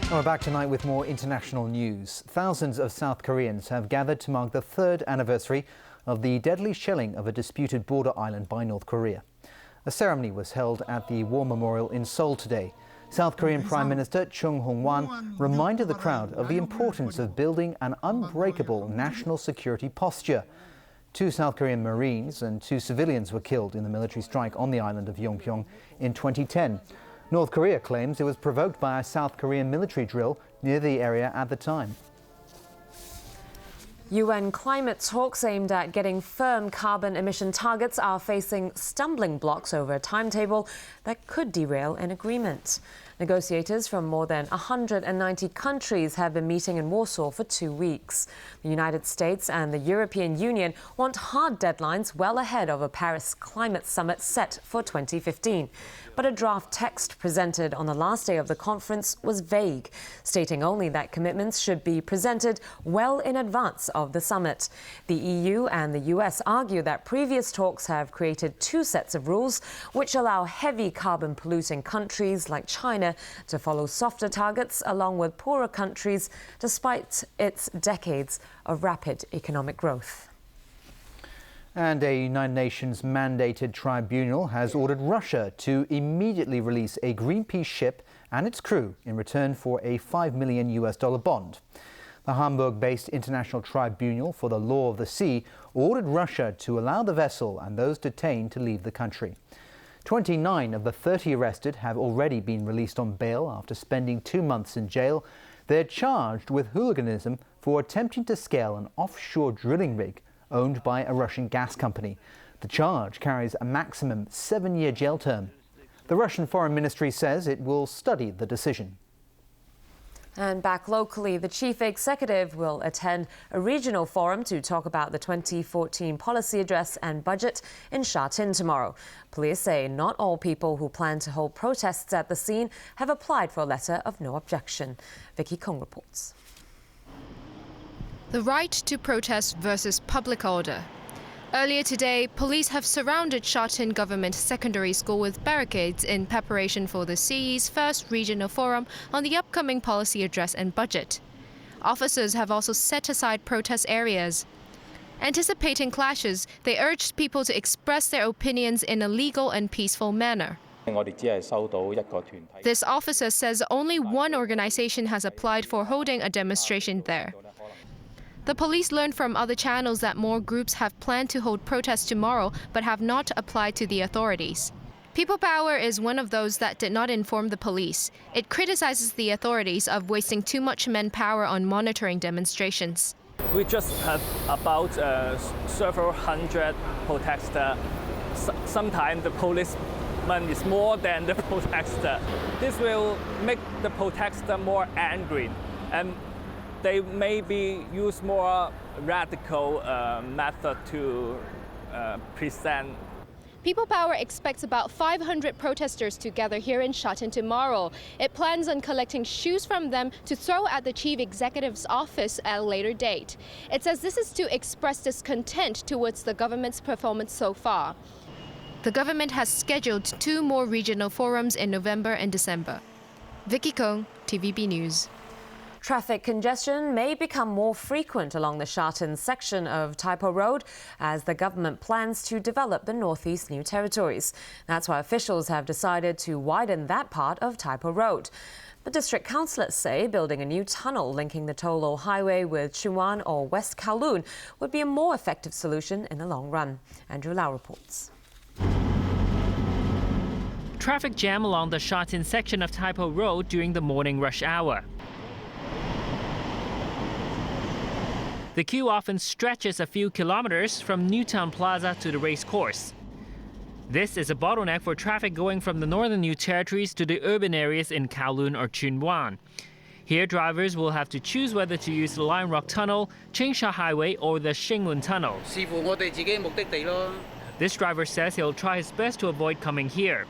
We're back tonight with more international news. Thousands of South Koreans have gathered to mark the 3rd anniversary of the deadly shelling of a disputed border island by North Korea. A ceremony was held at the War Memorial in Seoul today. South Korean Prime Minister Chung Hong-wan reminded the crowd of the importance of building an unbreakable national security posture. 2 South Korean Marines and 2 civilians were killed in the military strike on the island of Yongpyong in 2010. North Korea claims it was provoked by a South Korean military drill near the area at the time. UN climate talks aimed at getting firm carbon emission targets are facing stumbling blocks over a timetable that could derail an agreement. Negotiators from more than 190 countries have been meeting in Warsaw for 2 weeks. The United States and the European Union want hard deadlines well ahead of a Paris climate summit set for 2015. But a draft text presented on the last day of the conference was vague, stating only that commitments should be presented well in advance of the summit. The EU and the US argue that previous talks have created 2 sets of rules which allow heavy carbon polluting countries like China to follow softer targets along with poorer countries despite its decades of rapid economic growth. And a United Nations mandated tribunal has ordered Russia to immediately release a Greenpeace ship and its crew in return for a $5 million bond. The Hamburg-based International Tribunal for the Law of the Sea ordered Russia to allow the vessel and those detained to leave the country. 29 of the 30 arrested have already been released on bail after spending 2 months in jail. They're charged with hooliganism for attempting to scale an offshore drilling rig owned by a Russian gas company. The charge carries a maximum 7-year jail term. The Russian Foreign Ministry says it will study the decision. And back locally, the chief executive will attend a regional forum to talk about the 2014 policy address and budget in Sha Tin tomorrow. Police say not all people who plan to hold protests at the scene have applied for a letter of no objection. Vicky Kong reports. The right to protest versus public order. Earlier today, police have surrounded Sha Tin Government Secondary School with barricades in preparation for the CE's first regional forum on the upcoming policy address and budget. Officers have also set aside protest areas. Anticipating clashes, they urged people to express their opinions in a legal and peaceful manner. This officer says only one organization has applied for holding a demonstration there. The police learned from other channels that more groups have planned to hold protests tomorrow but have not applied to the authorities. People Power is one of those that did not inform the police. It criticizes the authorities of wasting too much manpower on monitoring demonstrations. We just have about several hundred protesters. Sometimes the policeman is more than the protester. This will make the protester more angry, and they maybe use more radical method to present. People Power expects about 500 protesters to gather here in Sha Tin tomorrow. It plans on collecting shoes from them to throw at the chief executive's office at a later date. It says this is to express discontent towards the government's performance so far. The government has scheduled 2 more regional forums in November and December. Vicky Kong, TVB News. Traffic congestion may become more frequent along the Sha Tin section of Taipo Road as the government plans to develop the Northeast New Territories. That's why officials have decided to widen that part of Taipo Road. The district councillors say building a new tunnel linking the Tolo Highway with Chunwan or West Kowloon would be a more effective solution in the long run. Andrew Lau reports. Traffic jam along the Sha Tin section of Taipo Road during the morning rush hour. The queue often stretches a few kilometers from Newtown Plaza to the race course. This is a bottleneck for traffic going from the northern New Territories to the urban areas in Kowloon or Chunwan. Here, drivers will have to choose whether to use the Lion Rock Tunnel, Changsha Highway or the Shingwun Tunnel. This driver says he'll try his best to avoid coming here.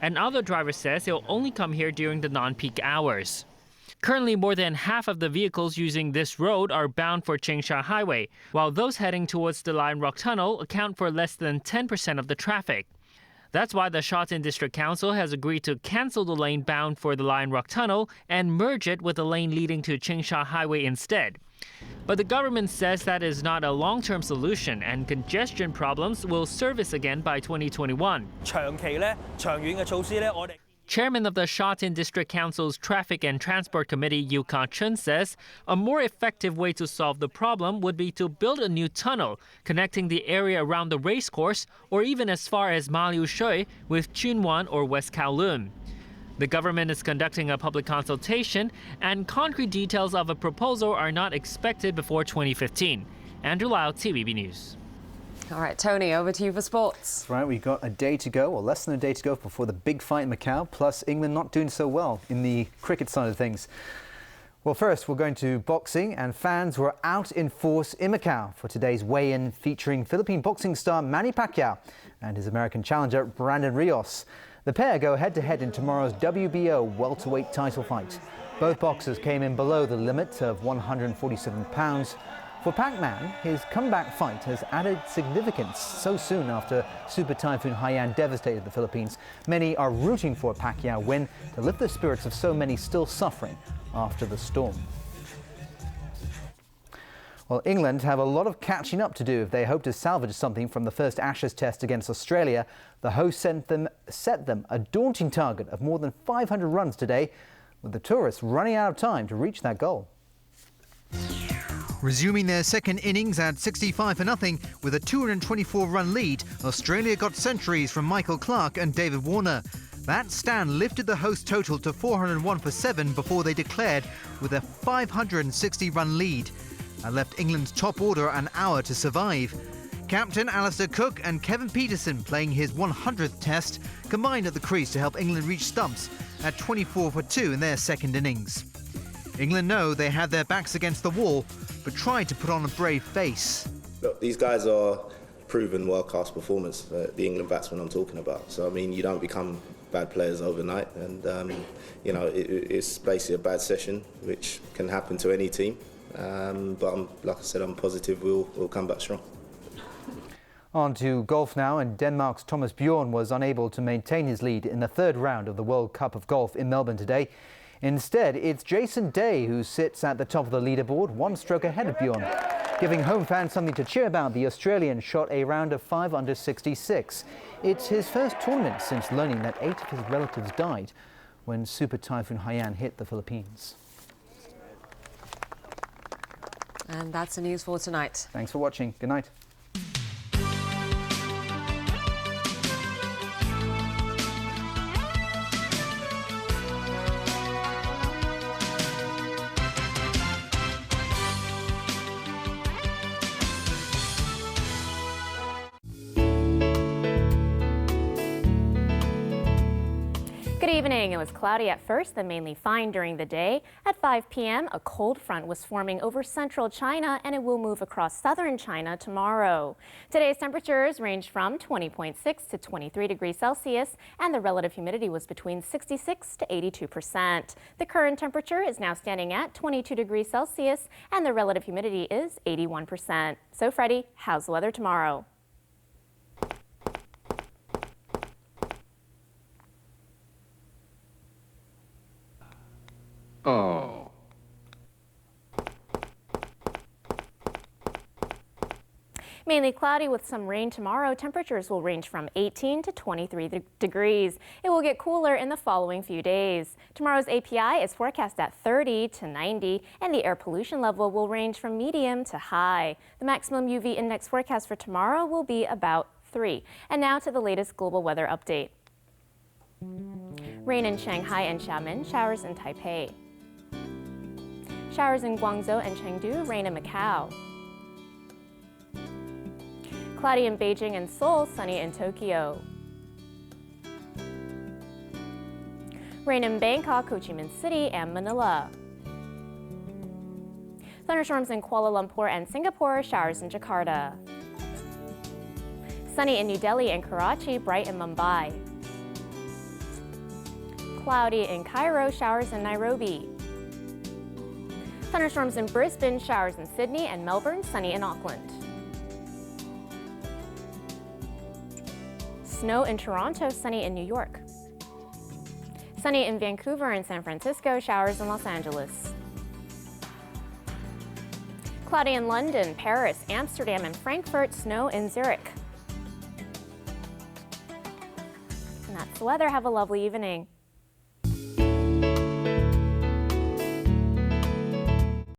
Another driver says he'll only come here during the non-peak hours. Currently, more than half of the vehicles using this road are bound for Changsha Highway, while those heading towards the Lion Rock Tunnel account for less than 10% of the traffic. That's why the Shatin District Council has agreed to cancel the lane bound for the Lion Rock Tunnel and merge it with the lane leading to Changsha Highway instead. But the government says that is not a long-term solution and congestion problems will surface again by 2021. Chairman of the Shatin District Council's Traffic and Transport Committee, Yu Ka-chun, says a more effective way to solve the problem would be to build a new tunnel connecting the area around the racecourse or even as far as Maliu Shui with Chunwan or West Kowloon. The government is conducting a public consultation and concrete details of a proposal are not expected before 2015. Andrew Lau, TVB News. All right, Tony, over to you for sports. That's right, we've got a day to go, or less than a day to go before the big fight in Macau, plus England not doing so well in the cricket side of things. Well, first, we're going to boxing, and fans were out in force in Macau for today's weigh-in featuring Philippine boxing star Manny Pacquiao and his American challenger Brandon Rios. The pair go head-to-head in tomorrow's WBO welterweight title fight. Both boxers came in below the limit of 147 pounds. For Pac-Man, his comeback fight has added significance so soon after Super Typhoon Haiyan devastated the Philippines. Many are rooting for a Pacquiao win to lift the spirits of so many still suffering after the storm. Well, England have a lot of catching up to do if they hope to salvage something from the first Ashes test against Australia. The hosts set them a daunting target of more than 500 runs today, with the tourists running out of time to reach that goal. Resuming their second innings at 65-0 with a 224-run lead, Australia got centuries from Michael Clarke and David Warner. That stand lifted the host total to 401 for 7 before they declared with a 560-run lead. That left England's top order an hour to survive. Captain Alistair Cook and Kevin Peterson, playing his 100th test, combined at the crease to help England reach stumps at 24 for 2 in their second innings. England know they had their backs against the wall, but tried to put on a brave face. Look, these guys are proven world-class performers, the England batsmen I'm talking about. So, I mean, you don't become bad players overnight, and, you know, it's basically a bad session, which can happen to any team. But like I said, I'm positive we'll come back strong. On to golf now, and Denmark's Thomas Bjorn was unable to maintain his lead in the third round of the World Cup of Golf in Melbourne today. Instead, it's Jason Day who sits at the top of the leaderboard, one stroke ahead of Bjorn. Giving home fans something to cheer about, the Australian shot a round of 5 under 66. It's his first tournament since learning that 8 of his relatives died when Super Typhoon Haiyan hit the Philippines. And that's the news for tonight. Thanks for watching. Good night. Good evening. It was cloudy at first, then mainly fine during the day. At 5 p.m., a cold front was forming over central China, and it will move across southern China tomorrow. Today's temperatures ranged from 20.6 to 23 degrees Celsius, and the relative humidity was between 66 to 82%. The current temperature is now standing at 22 degrees Celsius, and the relative humidity is 81%. So, Freddie, how's the weather tomorrow? Oh. Mainly cloudy with some rain tomorrow. Temperatures will range from 18 to 23 degrees. It will get cooler in the following few days. Tomorrow's API is forecast at 30 to 90, and the air pollution level will range from medium to high. The maximum UV index forecast for tomorrow will be about 3. And now to the latest global weather update. Rain in Shanghai and Xiamen, showers in Taipei. Showers in Guangzhou and Chengdu, rain in Macau. Cloudy in Beijing and Seoul, sunny in Tokyo. Rain in Bangkok, Ho Chi Minh City, and Manila. Thunderstorms in Kuala Lumpur and Singapore, showers in Jakarta. Sunny in New Delhi and Karachi, bright in Mumbai. Cloudy in Cairo, showers in Nairobi. Thunderstorms in Brisbane, showers in Sydney and Melbourne, sunny in Auckland. Snow in Toronto, sunny in New York. Sunny in Vancouver and San Francisco, showers in Los Angeles. Cloudy in London, Paris, Amsterdam, and Frankfurt, snow in Zurich. And that's the weather. Have a lovely evening.